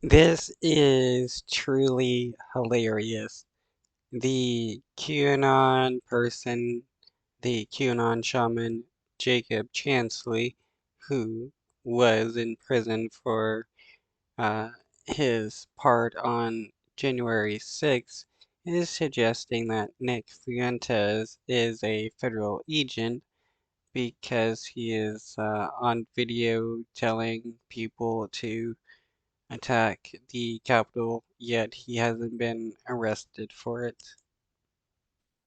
This is truly hilarious. The QAnon person, the QAnon shaman Jacob Chansley, who was in prison for uh, his part on January 6th, is suggesting that Nick Fuentes is a federal agent because he is on video telling people to attack the Capitol, yet he hasn't been arrested for it.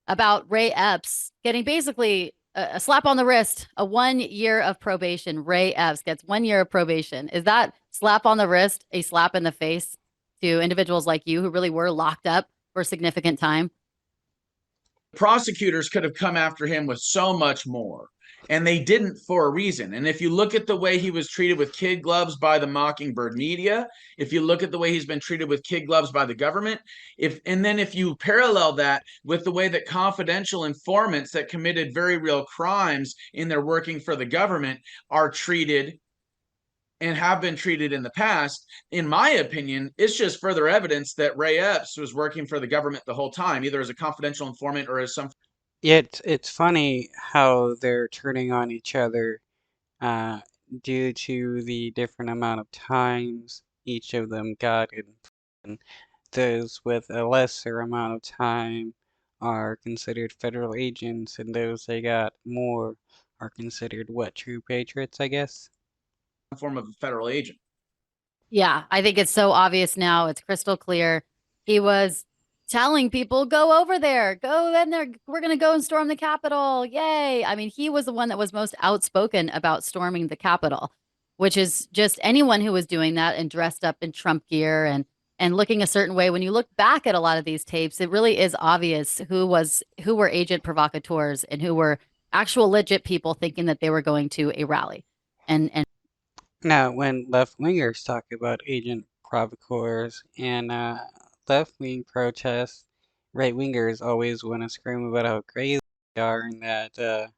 About Ray Epps getting basically a slap on the wrist, a 1 year of probation. Ray Epps gets 1 year of probation. Is that slap on the wrist a slap in the face to individuals like you who really were locked up for significant time? Prosecutors could have come after him with so much more, and they didn't for a reason. And if you look at the way he was treated with kid gloves by the Mockingbird media, if you look at the way he's been treated with kid gloves by the government, if you parallel that with the way that confidential informants that committed very real crimes in their working for the government are treated and have been treated in the past, in my opinion, it's just further evidence that Ray Epps was working for the government the whole time, either as a confidential informant or as some. Yet it's funny how they're turning on each other uh, due to the different amount of times each of them got in prison. Those with a lesser amount of time are considered federal agents, and those that got more are considered what, true patriots, I guess? Form of a federal agent. Yeah, I think it's so obvious now. It's crystal clear. He was telling people, go over there, go in there. We're going to go and storm the Capitol. Yay. I mean, he was the one that was most outspoken about storming the Capitol, which is just anyone who was doing that and dressed up in Trump gear and looking a certain way. When you look back at a lot of these tapes, it really is obvious who were agent provocateurs and who were actual legit people thinking that they were going to a rally. And Now, when left-wingers talk about agent provocateurs and left-wing protests, right-wingers always want to scream about how crazy they are and that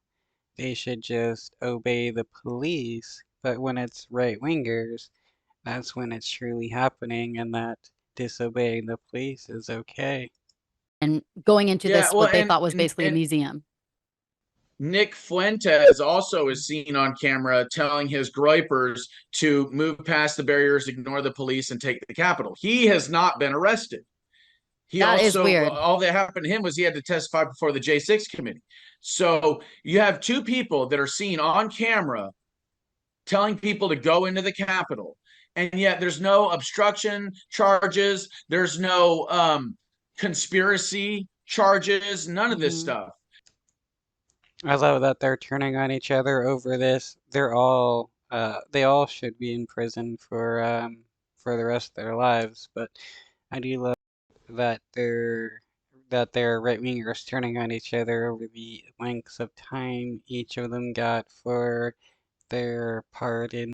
they should just obey the police. But when it's right-wingers, that's when it's truly happening and that disobeying the police is okay. and going into Yeah, this well, what they thought was basically a and museum. Nick Fuentes also is seen on camera telling his groypers to move past the barriers, ignore the police, and take the Capitol. He has not been arrested. He That is also, weird. all that happened to him was he had to testify before the J6 committee. So you have two people that are seen on camera telling people to go into the Capitol, and yet there's no obstruction charges, there's no conspiracy charges, none of this Hmm. stuff. I love that they're turning on each other over this. They all should be in prison for the rest of their lives, but I do love that they're right wingers turning on each other over the lengths of time each of them got for their part in